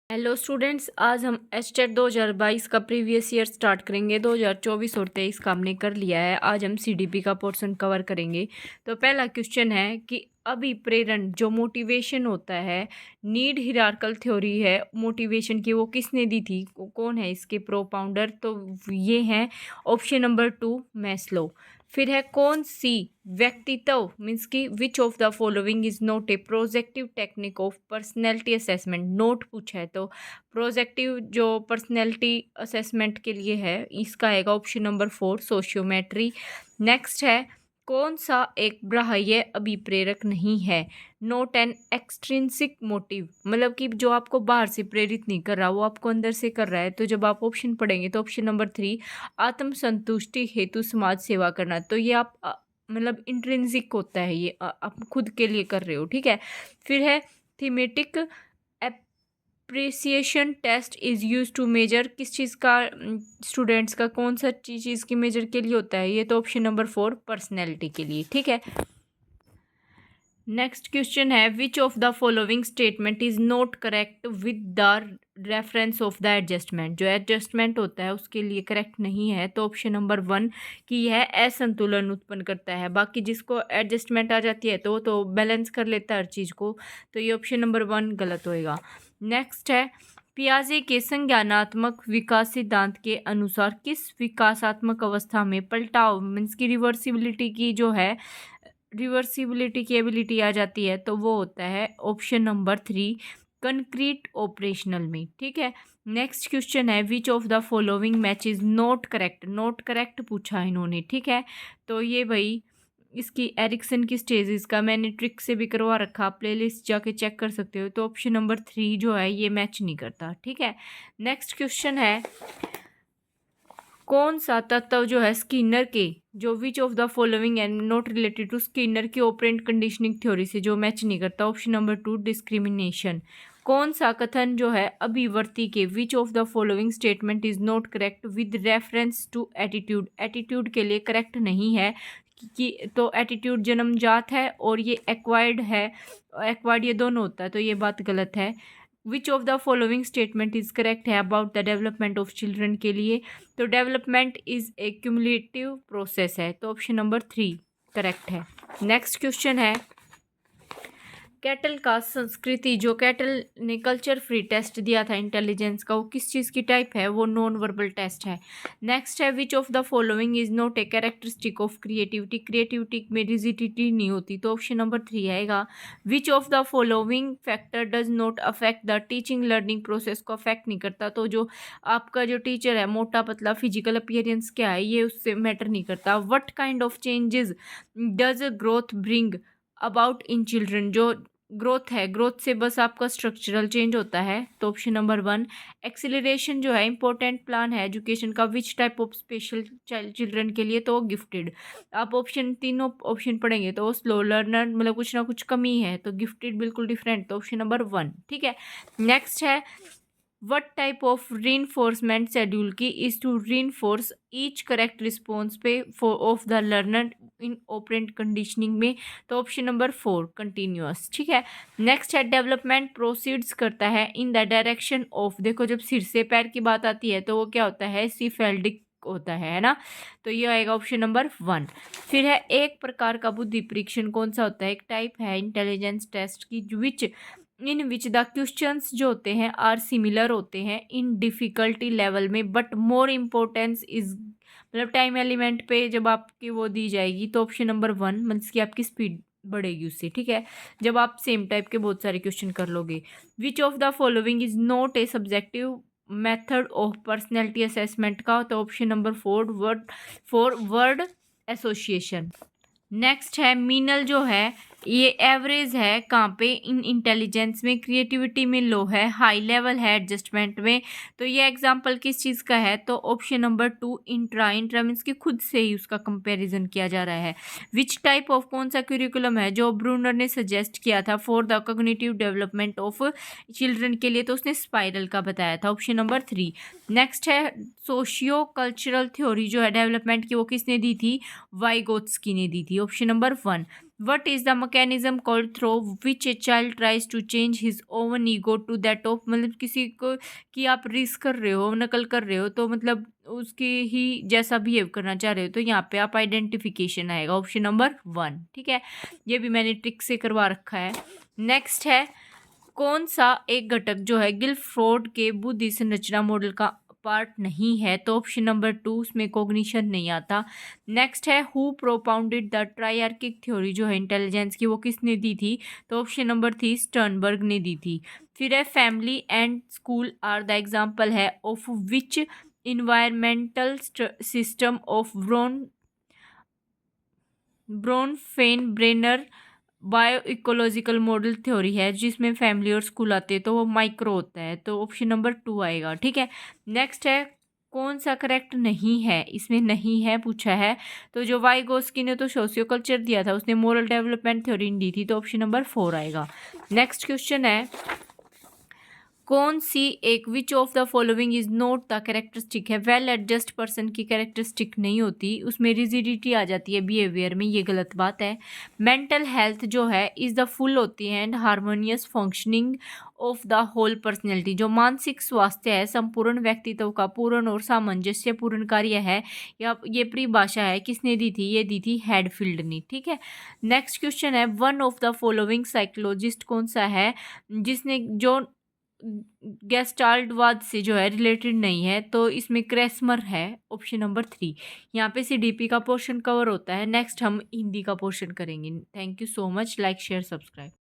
Hello students, आज हम HTET 2022 का प्रीवियस ईयर स्टार्ट करेंगे। 2024 और 23 का हमने कर लिया है। आज हम सीडीपी का पोर्शन कवर करेंगे। तो पहला क्वेश्चन है कि अभिप्रेरण जो मोटिवेशन होता है, नीड हिरार्कल थ्योरी है मोटिवेशन की, वो किसने दी थी, कौन है इसके प्रोपाउंडर? तो ये हैं ऑप्शन नंबर 2 मैस्लो। फिर है कौन सी व्यक्तित्व मीन्स की विच of the following is not a projective technique of personality assessment. Note पूछा है तो प्रोजेक्टिव जो पर्सनैलिटी असेसमेंट के लिए है इसका आएगा ऑप्शन नंबर 4 सोशियोमेट्री। नेक्स्ट है कौन सा एक बाह्य अभिप्रेरक नहीं है, नोट एन एक्सट्रिंसिक मोटिव, मतलब कि जो आपको बाहर से प्रेरित नहीं कर रहा वो आपको अंदर से कर रहा है। तो जब आप ऑप्शन पढ़ेंगे तो ऑप्शन नंबर 3 आत्मसंतुष्टि हेतु समाज सेवा करना, तो ये आप मतलब इंट्रिंसिक होता है, ये आप खुद के लिए कर रहे हो, ठीक है। फिर है thematic appreciation test is use to measure, किस चीज़ का स्टूडेंट्स का कौन सा चीज़ की मेजर के लिए होता है, ये तो ऑप्शन नंबर 4 पर्सनैलिटी के लिए, ठीक है। नेक्स्ट क्वेश्चन है which of the following statement is not correct with the reference of the adjustment, जो एडजस्टमेंट होता है उसके लिए करेक्ट नहीं है। तो ऑप्शन नंबर 1 कि यह असंतुलन उत्पन्न करता है, बाकी जिसको एडजस्टमेंट आ जाती है तो बैलेंस कर लेता है हर चीज़ को, तो ये ऑप्शन नंबर 1 गलत होएगा। नेक्स्ट है पियाजे के संज्ञानात्मक विकास सिद्धांत के अनुसार किस विकासात्मक अवस्था में पलटाव मीन्स की रिवर्सिबिलिटी की जो है रिवर्सिबिलिटी की एबिलिटी आ जाती है, तो वो होता है ऑप्शन नंबर 3 कंक्रीट ऑपरेशनल में, ठीक है। नेक्स्ट क्वेश्चन है which of the following match is not correct, not correct पूछा इन्होंने, ठीक है। तो ये भाई इसकी एरिक्सन की स्टेजेस का मैंने ट्रिक से भी करवा रखा, प्लेलिस्ट जाके चेक कर सकते हो। तो ऑप्शन नंबर 3 जो है ये मैच नहीं करता, ठीक है। नेक्स्ट क्वेश्चन है कौन सा तत्व जो है स्किनर के जो which of the following and not related to Skinner की ऑपरेंट कंडीशनिंग थ्योरी से जो मैच नहीं करता, ऑप्शन नंबर 2 डिस्क्रिमिनेशन। कौन सा कथन जो है अभिवर्ती के which of the following statement is not correct with reference to attitude, attitude के लिए करेक्ट नहीं है कि तो एटीट्यूड जन्मजात है और ये एक्वायर्ड है, एक्वायर्ड ये दोनों होता है, तो ये बात गलत है। Which of the following statement is correct है about the development of children के लिए, तो development is a cumulative process है, तो ऑप्शन नंबर 3 करेक्ट है। नेक्स्ट क्वेश्चन है कैटल का संस्कृति, जो कैटल ने कल्चर फ्री टेस्ट दिया था इंटेलिजेंस का, वो किस चीज़ की टाइप है, वो नॉन वर्बल टेस्ट है। नेक्स्ट है which of the following is not a characteristic of creativity, creativity में रिजिडिटी नहीं होती, तो ऑप्शन नंबर 3 आएगा। विच of the following factor does not affect the teaching learning process, को अफेक्ट नहीं करता, तो जो आपका जो टीचर है मोटा पतला फिजिकल अपीयरेंस क्या है ये उससे मैटर नहीं करता। What kind of changes does growth bring about in children, जो ग्रोथ है ग्रोथ से बस आपका स्ट्रक्चरल चेंज होता है, तो ऑप्शन नंबर 1। एक्सिलरेशन जो है इंपॉर्टेंट प्लान है एजुकेशन का which type of special children के लिए, तो गिफ्टेड। आप ऑप्शन तीनों ऑप्शन पढ़ेंगे तो स्लो लर्नर मतलब कुछ ना कुछ कमी है, तो गिफ्टेड बिल्कुल डिफरेंट, तो ऑप्शन नंबर 1, ठीक है। नेक्स्ट है what type of reinforcement schedule की is to reinforce each correct response पे for of the learner in operant conditioning में, तो ऑप्शन नंबर 4 कंटिन्यूअस, ठीक है। नेक्स्ट है डेवलपमेंट प्रोसीड्स करता है इन द डायरेक्शन ऑफ, देखो जब सिर से पैर की बात आती है तो वो क्या होता है सीफेल्डिक होता है ना, तो ये आएगा ऑप्शन नंबर 1। फिर है एक प्रकार का बुद्धि परीक्षण कौन सा होता है, एक टाइप है इंटेलिजेंस टेस्ट की इन विच द क्वेश्चंस जो होते हैं आर सिमिलर होते हैं इन डिफ़िकल्टी लेवल में, बट मोर इम्पोर्टेंस इज मतलब टाइम एलिमेंट पे जब आपकी वो दी जाएगी, तो ऑप्शन नंबर 1 मीन्स की आपकी स्पीड बढ़ेगी उससे, ठीक है, जब आप सेम टाइप के बहुत सारे क्वेश्चन कर लोगे। विच of the following is not a subjective method of personality assessment का, तो option number 4 word association. Next है मीनल जो है ये एवरेज है कहाँ पे, इन इंटेलिजेंस में, क्रिएटिविटी में लो है, हाई लेवल है एडजस्टमेंट में, तो ये एग्जांपल किस चीज़ का है, तो option number 2 intra, intra means कि खुद से ही उसका कंपैरिजन किया जा रहा है। विच टाइप ऑफ कौन सा क्यूरिकुलम है जो ब्रूनर ने सजेस्ट किया था for the cognitive development of children के लिए, तो उसने स्पाइरल का बताया था, ऑप्शन नंबर 3। नेक्स्ट है सोशियो कल्चरल थ्योरी जो है डेवलपमेंट की, वो किसने दी थी, वाइगोत्स्की ने दी थी, option number 1। What is the mechanism called through which a child tries to change his own ego to that of, मतलब किसी को कि आप रिस्क कर रहे हो, नकल कर रहे हो, तो मतलब उसकी ही जैसा बिहेव करना चाह रहे हो, तो यहाँ पे आप आइडेंटिफिकेशन आएगा ऑप्शन नंबर 1। ठीक है, ये भी मैंने ट्रिक से करवा रखा है। नेक्स्ट है, कौन सा एक घटक जो है गिलफ्रोड के बुद्धि संरचना मॉडल का पार्ट नहीं है, तो ऑप्शन नंबर 2 उसमें कॉग्निशन नहीं आता। नेक्स्ट है, who propounded the triarchic theory जो है इंटेलिजेंस की, वो किसने दी थी, तो ऑप्शन नंबर 3 स्टर्नबर्ग ने दी थी। फिर है, family and school are the example है of which environmental system of Bronfenbrenner bio ecological model theory है, जिसमें फैमिली और स्कूल आते हैं, तो वो माइक्रो होता है, तो ऑप्शन नंबर 2 आएगा। ठीक है, नेक्स्ट है, कौन सा करेक्ट नहीं है, इसमें नहीं है पूछा है, तो जो वाइगोस्की ने तो सोशियो कल्चर दिया था, उसने मोरल डेवलपमेंट थ्योरी दी थी, तो ऑप्शन नंबर 4 आएगा। नेक्स्ट क्वेश्चन है, कौन सी एक विच of the following is not the characteristic है, वेल एडजस्ट पर्सन की कैरेक्टरिस्टिक नहीं होती, उसमें रिजिडिटी आ जाती है बिहेवियर में, ये गलत बात है। मेंटल हेल्थ जो है इज द फुल होती है and harmonious functioning of the whole personality, जो मानसिक स्वास्थ्य है संपूर्ण व्यक्तित्व का पूर्ण और सामंजस्यपूर्ण कार्य है, या ये परिभाषा है किसने दी थी, ये दी थी हेडफील्ड ने। ठीक है, नेक्स्ट क्वेश्चन है, one of the following psychologist कौन सा है जिसने जो गेस्टाल्टवाद से जो है रिलेटेड नहीं है, तो इसमें क्रेस्मर है, ऑप्शन नंबर 3। यहाँ पे सीडीपी का पोर्शन कवर होता है। नेक्स्ट हम हिंदी का पोर्शन करेंगे। Thank you so much, like share subscribe.